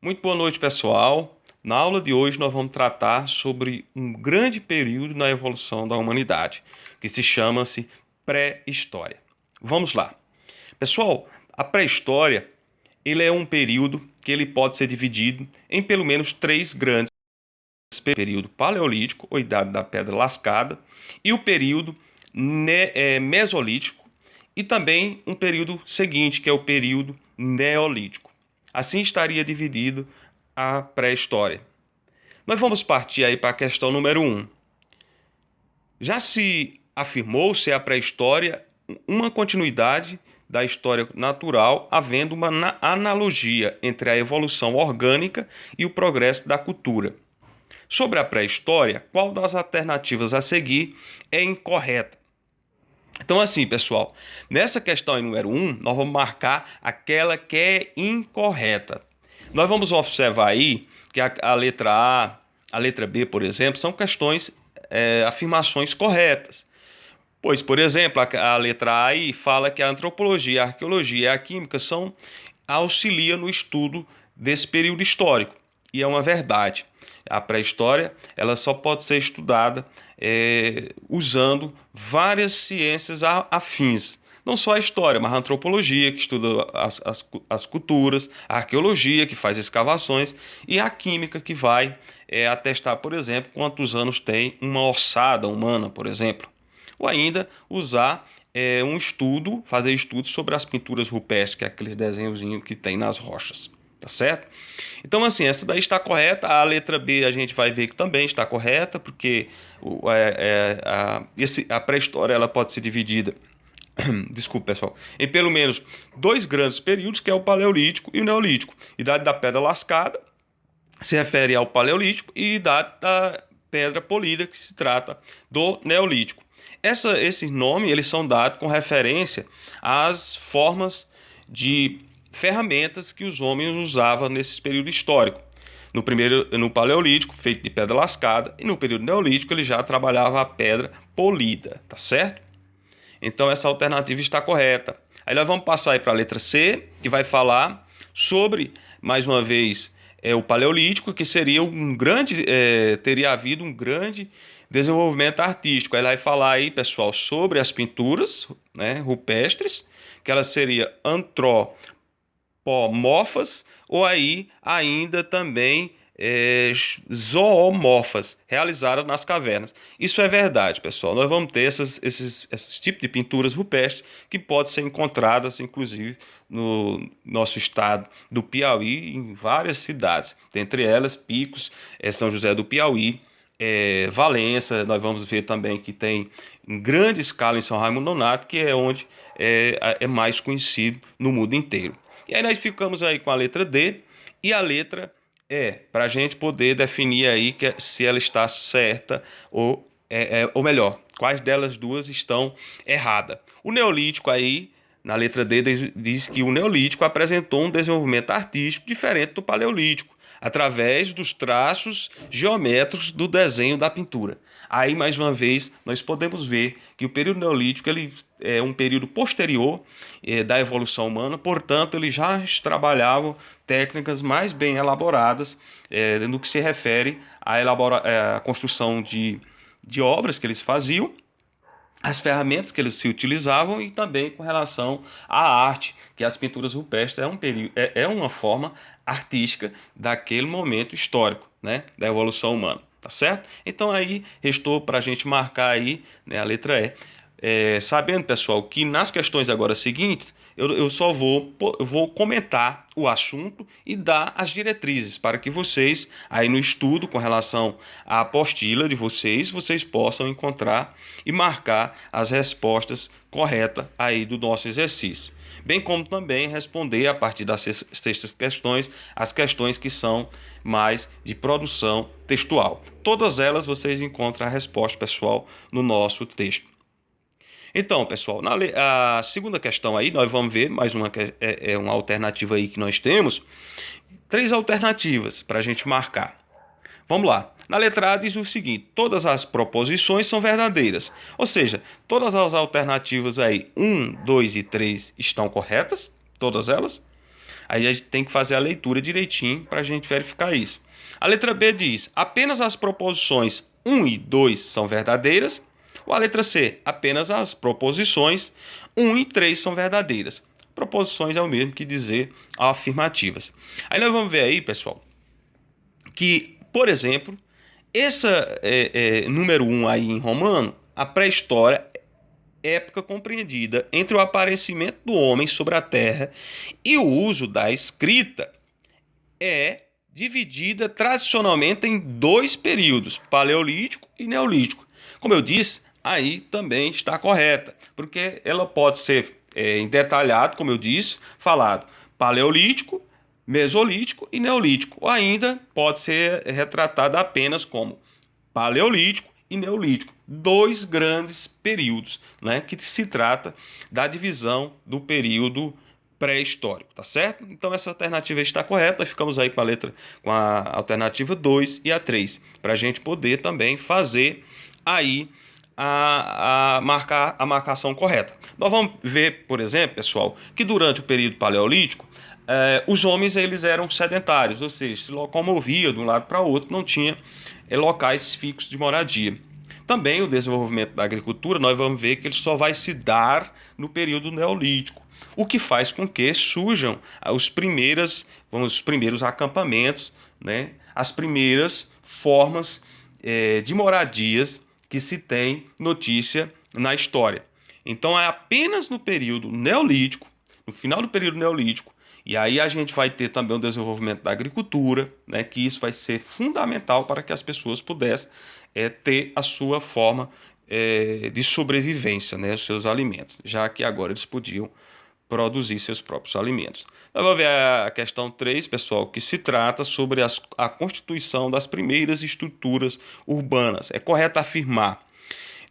Muito boa noite, pessoal. Na aula de hoje nós vamos tratar sobre um grande período na evolução da humanidade, que se chama-se pré-história. Vamos lá. Pessoal, a pré-história, ele é um período que ele pode ser dividido em pelo menos três grandes período paleolítico, ou idade da pedra lascada, e o período mesolítico, e também um período seguinte, que é o período neolítico. Assim estaria dividido a pré-história. Nós vamos partir aí para a questão número 1. Já se afirmou ser a pré-história uma continuidade da história natural, havendo uma analogia entre a evolução orgânica e o progresso da cultura. Sobre a pré-história, qual das alternativas a seguir é incorreta? Então, assim, pessoal, nessa questão aí, número 1, nós vamos marcar aquela que é incorreta. Nós vamos observar aí que a letra A, a letra B, por exemplo, são questões, afirmações corretas. Pois, por exemplo, a letra A aí fala que a antropologia, a arqueologia e a química auxiliam no estudo desse período histórico. E é uma verdade. A pré-história ela só pode ser estudada usando várias ciências afins. Não só a história, mas a antropologia, que estuda as culturas, a arqueologia, que faz escavações, e a química, que vai atestar, por exemplo, quantos anos tem uma ossada humana, por exemplo. Ou ainda usar um estudo, fazer estudos sobre as pinturas rupestres, que é aqueles desenhozinhos que tem nas rochas. Tá certo? Então, assim, essa daí está correta. A letra B a gente vai ver que também está correta, porque a pré-história ela pode ser dividida, desculpa, pessoal, em pelo menos dois grandes períodos, que é o Paleolítico e o Neolítico. Idade da Pedra Lascada se refere ao Paleolítico e idade da Pedra Polida, que se trata do Neolítico. Esses nomes eles são dados com referência às formas de ferramentas que os homens usavam nesse período histórico. No Paleolítico, feito de pedra lascada, e no período Neolítico ele já trabalhava a pedra polida, tá certo? Então essa alternativa está correta. Aí nós vamos passar para a letra C, que vai falar sobre, mais uma vez, o Paleolítico, que seria teria havido um grande desenvolvimento artístico. Aí vai falar aí, pessoal, sobre as pinturas, né, rupestres, que elas seriam antropomorfas ou aí ainda também zoomorfas, realizadas nas cavernas. Isso é verdade, pessoal. Nós vamos ter esses tipos de pinturas rupestres que podem ser encontradas, inclusive, no nosso estado do Piauí, em várias cidades. Dentre elas, Picos, São José do Piauí, Valença. Nós vamos ver também que tem em grande escala em São Raimundo Nonato, que é onde é mais conhecido no mundo inteiro. E aí nós ficamos aí com a letra D e a letra E, para a gente poder definir aí se ela está certa ou melhor, quais delas duas estão erradas. O Neolítico aí, na letra D, diz que o Neolítico apresentou um desenvolvimento artístico diferente do Paleolítico, através dos traços geométricos do desenho da pintura. Aí, mais uma vez, nós podemos ver que o período Neolítico ele é um período posterior da evolução humana, portanto, eles já trabalhavam técnicas mais bem elaboradas no que se refere à construção de obras que eles faziam, as ferramentas que eles se utilizavam e também com relação à arte, que as pinturas rupestres é uma forma artística daquele momento histórico, né, da evolução humana, tá certo? Então aí restou para a gente marcar aí, né, a letra E. Sabendo, pessoal, que nas questões agora seguintes, eu só vou comentar o assunto e dar as diretrizes para que vocês, aí no estudo com relação à apostila de vocês possam encontrar e marcar as respostas corretas aí do nosso exercício. Bem como também responder a partir das sextas questões, as questões que são mais de produção textual. Todas elas vocês encontram a resposta, pessoal, no nosso texto. Então, pessoal, a segunda questão aí, nós vamos ver mais uma alternativa aí que nós temos. Três alternativas para a gente marcar. Vamos lá. Na letra A diz o seguinte: todas as proposições são verdadeiras. Ou seja, todas as alternativas aí, 1, 2 e 3 estão corretas, todas elas. Aí a gente tem que fazer a leitura direitinho para a gente verificar isso. A letra B diz: apenas as proposições 1 e 2 são verdadeiras. Ou a letra C: apenas as proposições 1 e 3 são verdadeiras. Proposições é o mesmo que dizer afirmativas. Aí nós vamos ver aí, pessoal, que, por exemplo, essa número 1 aí em romano, a pré-história, época compreendida entre o aparecimento do homem sobre a terra e o uso da escrita, é dividida tradicionalmente em dois períodos, paleolítico e neolítico. Como eu disse, aí também está correta, porque ela pode ser em detalhado, como eu disse, falado paleolítico, mesolítico e neolítico, ou ainda pode ser retratada apenas como paleolítico e neolítico, dois grandes períodos, né, que se trata da divisão do período pré-histórico, tá certo? Então essa alternativa está correta, nós ficamos aí com a alternativa 2 e a 3, para a gente poder também fazer aí a marcação correta. Nós vamos ver, por exemplo, pessoal, que durante o período paleolítico, os homens eles eram sedentários, ou seja, se locomoviam de um lado para o outro, não tinha locais fixos de moradia. Também o desenvolvimento da agricultura, nós vamos ver que ele só vai se dar no período neolítico, o que faz com que surjam os primeiros acampamentos, né, as primeiras formas de moradias que se tem notícia na história. Então é apenas no período neolítico, no final do período neolítico, e aí a gente vai ter também o desenvolvimento da agricultura, né, que isso vai ser fundamental para que as pessoas pudessem ter a sua forma de sobrevivência, né, os seus alimentos, já que agora eles podiam produzir seus próprios alimentos. Nós vamos ver a questão 3, pessoal, que se trata sobre a constituição das primeiras estruturas urbanas. É correto afirmar.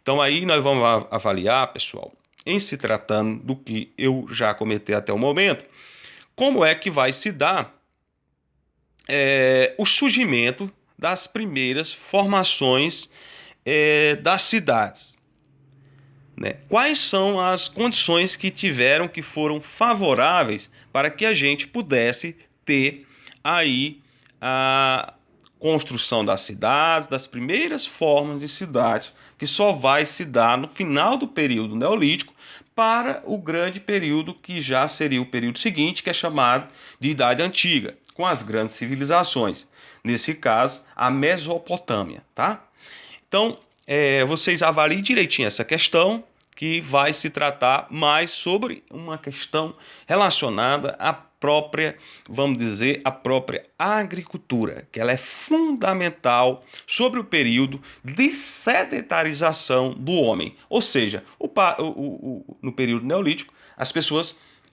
Então aí nós vamos avaliar, pessoal, em se tratando do que eu já comentei até o momento, como é que vai se dar o surgimento das primeiras formações das cidades. Né? Quais são as condições que foram favoráveis para que a gente pudesse ter aí a construção das cidades, das primeiras formas de cidade, que só vai se dar no final do período neolítico para o grande período que já seria o período seguinte, que é chamado de Idade Antiga, com as grandes civilizações. Nesse caso, a Mesopotâmia, tá? Então, vocês avaliem direitinho essa questão, que vai se tratar mais sobre uma questão relacionada à própria, vamos dizer, à própria agricultura, que ela é fundamental sobre o período de sedentarização do homem. Ou seja, no período neolítico,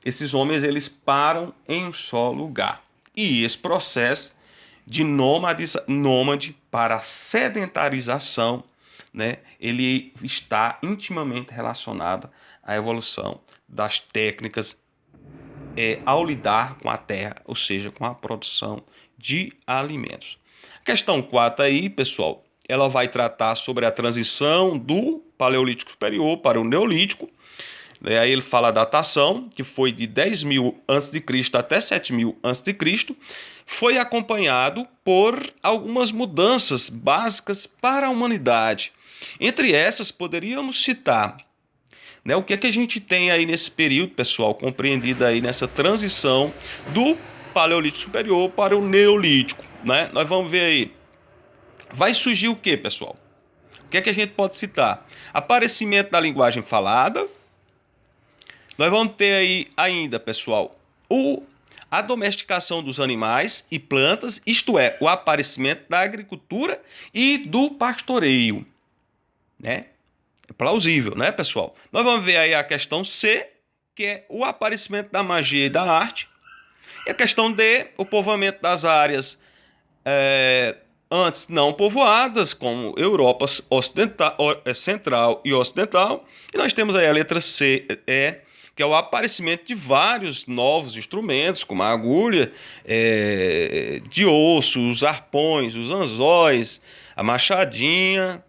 esses homens, eles param em um só lugar. E esse processo de nômade para a sedentarização, né, ele está intimamente relacionado à evolução das técnicas ao lidar com a terra, ou seja, com a produção de alimentos. A questão 4 aí, pessoal, ela vai tratar sobre a transição do Paleolítico Superior para o Neolítico. Aí ele fala a datação, que foi de 10.000 a.C. até 7.000 a.C., foi acompanhado por algumas mudanças básicas para a humanidade. Entre essas, poderíamos citar, né, o que é que a gente tem aí nesse período, pessoal, compreendido aí nessa transição do Paleolítico Superior para o Neolítico, né? Nós vamos ver aí. Vai surgir o que, pessoal? O que é que a gente pode citar? Aparecimento da linguagem falada. Nós vamos ter aí ainda, pessoal, a domesticação dos animais e plantas, isto é, o aparecimento da agricultura e do pastoreio, né? É plausível, né, pessoal? Nós vamos ver aí a questão C, que é o aparecimento da magia e da arte. E a questão D, o povoamento das áreas antes não povoadas, como Europa Central e Ocidental. E nós temos aí a letra C, que é o aparecimento de vários novos instrumentos, como a agulha de osso, os arpões, os anzóis, a machadinha,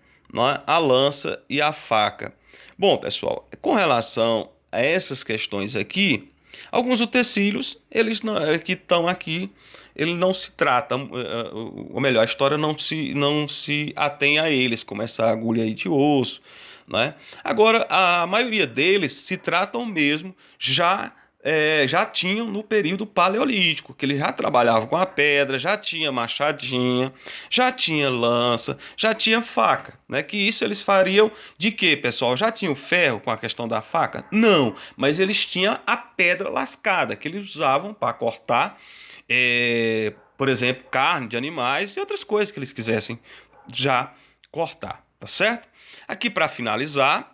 a lança e a faca. Bom, pessoal, com relação a essas questões aqui, Alguns utensílios, eles que estão aqui, ele não se trata, ou melhor, a história não se atém a eles, como essa agulha aí de osso, né? Agora, a maioria deles se tratam mesmo já tinham no período paleolítico, que eles já trabalhavam com a pedra, já tinha machadinha, já tinha lança, já tinha faca, né? Que isso eles fariam de quê, pessoal? Já tinham ferro com a questão da faca? Não, mas eles tinham a pedra lascada, que eles usavam para cortar, por exemplo, carne de animais e outras coisas que eles quisessem já cortar, tá certo? Aqui para finalizar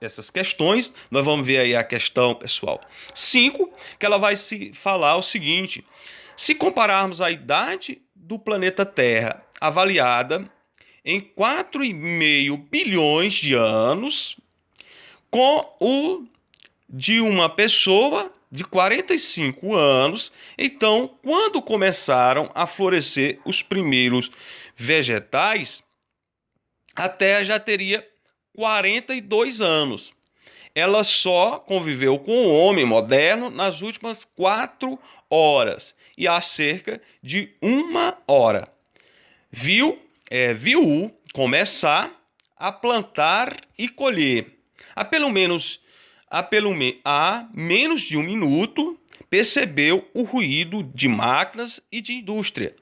essas questões, nós vamos ver aí a questão, pessoal, 5, que ela vai se falar o seguinte: se compararmos a idade do planeta Terra avaliada em 4,5 bilhões de anos com o de uma pessoa de 45 anos, então, quando começaram a florescer os primeiros vegetais, a Terra já teria 42 anos. Ela só conviveu com o homem moderno nas últimas 4 horas e há cerca de 1 hora. Viu começar a plantar e colher. Há menos de 1 minuto percebeu o ruído de máquinas e de indústria.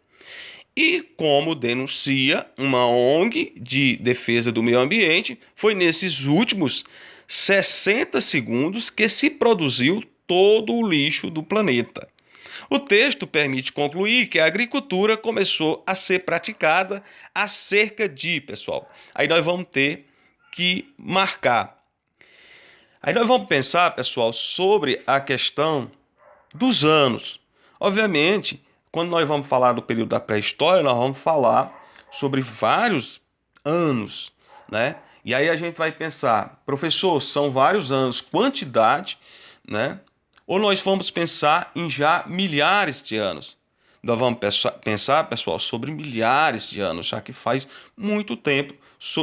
E, como denuncia uma ONG de defesa do meio ambiente, foi nesses últimos 60 segundos que se produziu todo o lixo do planeta. O texto permite concluir que a agricultura começou a ser praticada há cerca de, pessoal, aí nós vamos ter que marcar. Aí nós vamos pensar, pessoal, sobre a questão dos anos. Obviamente, quando nós vamos falar do período da pré-história, nós vamos falar sobre vários anos, né? E aí a gente vai pensar, professor, são vários anos, quantidade, né? Ou nós vamos pensar em já milhares de anos. Nós vamos pensar, pessoal, sobre milhares de anos, já que faz muito tempo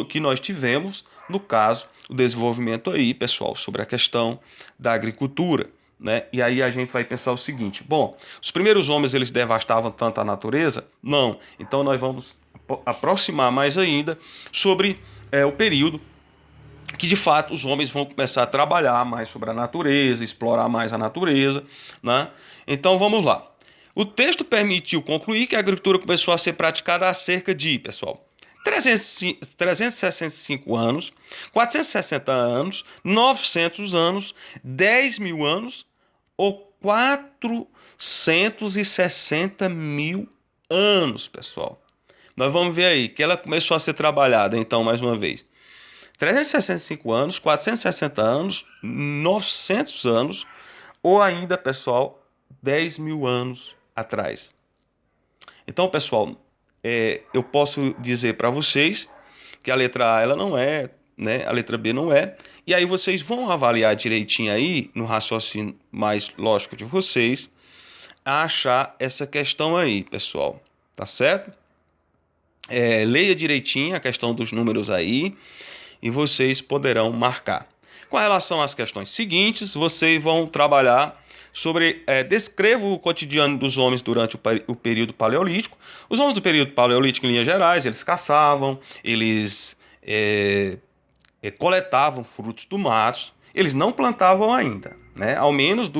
que nós tivemos, no caso, o desenvolvimento aí, pessoal, sobre a questão da agricultura. Né? E aí a gente vai pensar o seguinte: bom, os primeiros homens eles devastavam tanto a natureza? Não. Então nós vamos aproximar mais ainda sobre o período que de fato os homens vão começar a trabalhar mais sobre a natureza, explorar mais a natureza, né? Então vamos lá. O texto permitiu concluir que a agricultura começou a ser praticada há cerca de, pessoal, 365 anos, 460 anos, 900 anos, 10 mil anos ou 460 mil anos, pessoal. Nós vamos ver aí que ela começou a ser trabalhada, então, mais uma vez. 365 anos, 460 anos, 900 anos, ou ainda, pessoal, 10 mil anos atrás. Então, pessoal, eu posso dizer para vocês que a letra A ela não é, né? A letra B não é. E aí vocês vão avaliar direitinho aí, no raciocínio mais lógico de vocês, a achar essa questão aí, pessoal. Tá certo? Leia direitinho a questão dos números aí e vocês poderão marcar. Com relação às questões seguintes, vocês vão trabalhar sobre descreva o cotidiano dos homens durante o período paleolítico. Os homens do período paleolítico, em linhas gerais, eles caçavam, eles coletavam frutos do mato, eles não plantavam ainda, né? Ao menos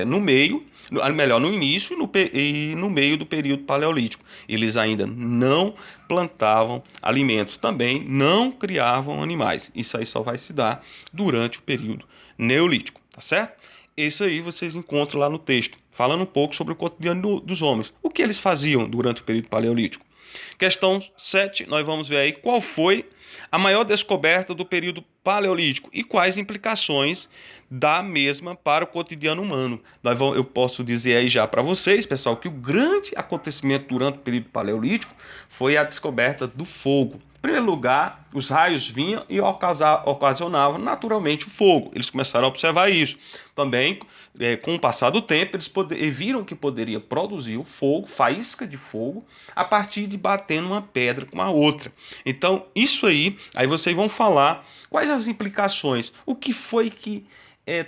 no meio, melhor, no início e no meio do período paleolítico. Eles ainda não plantavam alimentos, também não criavam animais. Isso aí só vai se dar durante o período neolítico, tá certo? Isso aí vocês encontram lá no texto, falando um pouco sobre o cotidiano dos homens. O que eles faziam durante o período paleolítico? Questão 7, nós vamos ver aí qual foi a maior descoberta do período paleolítico e quais implicações da mesma para o cotidiano humano. Eu posso dizer aí já para vocês, pessoal, que o grande acontecimento durante o período paleolítico foi a descoberta do fogo. Em primeiro lugar, os raios vinham e ocasionavam naturalmente o fogo. Eles começaram a observar isso. Também, com o passar do tempo, eles viram que poderia produzir o fogo, faísca de fogo, a partir de batendo uma pedra com a outra. Então, isso aí vocês vão falar quais as implicações, o que foi que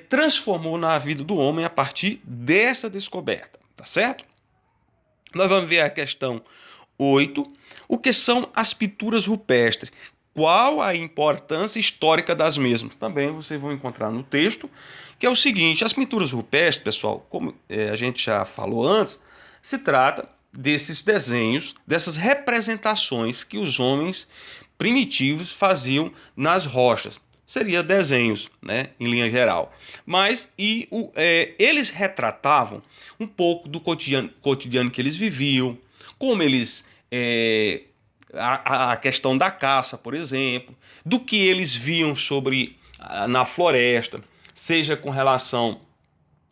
transformou na vida do homem a partir dessa descoberta, tá certo? Nós vamos ver a questão 8, o que são as pinturas rupestres. Qual a importância histórica das mesmas? Também vocês vão encontrar no texto, que é o seguinte: as pinturas rupestres, pessoal, como a gente já falou antes, se trata desses desenhos, dessas representações que os homens primitivos faziam nas rochas. Seria desenhos, né, em linha geral. Mas eles retratavam um pouco do cotidiano que eles viviam, como eles a questão da caça, por exemplo, do que eles viam sobre na floresta, seja com relação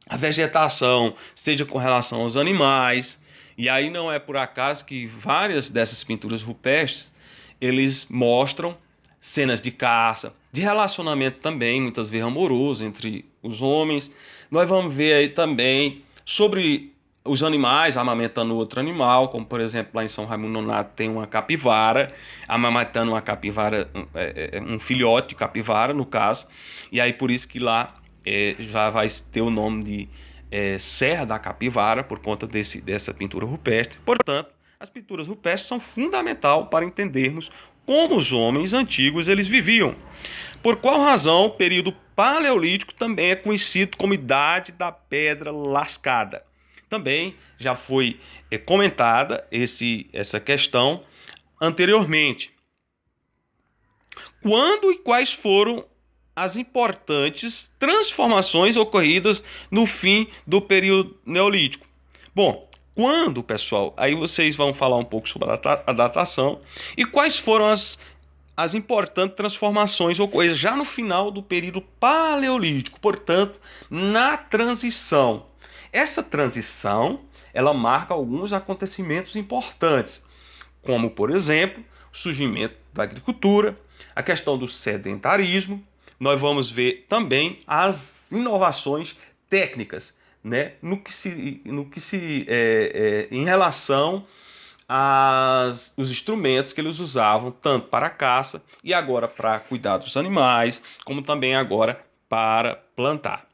à vegetação, seja com relação aos animais. E aí não é por acaso que várias dessas pinturas rupestres eles mostram cenas de caça, de relacionamento também, muitas vezes amoroso entre os homens. Nós vamos ver aí também sobre os animais amamentando outro animal, como por exemplo lá em São Raimundo Nonato tem uma capivara amamentando uma capivara, um filhote de capivara no caso, e aí por isso que lá já vai ter o nome de Serra da Capivara por conta dessa pintura rupestre. Portanto, as pinturas rupestres são fundamentais para entendermos como os homens antigos eles viviam. Por qual razão o período paleolítico também é conhecido como Idade da Pedra Lascada? Também já foi comentada essa questão anteriormente. Quando e quais foram as importantes transformações ocorridas no fim do período neolítico? Bom, quando, pessoal, aí vocês vão falar um pouco sobre a datação e quais foram as importantes transformações ocorridas já no final do período paleolítico, portanto, na transição. Essa transição, ela marca alguns acontecimentos importantes, como, por exemplo, o surgimento da agricultura, a questão do sedentarismo. Nós vamos ver também as inovações técnicas, né, em relação os instrumentos que eles usavam, tanto para a caça e agora para cuidar dos animais, como também agora para plantar.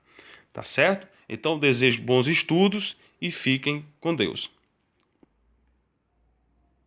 Tá certo? Então, desejo bons estudos e fiquem com Deus.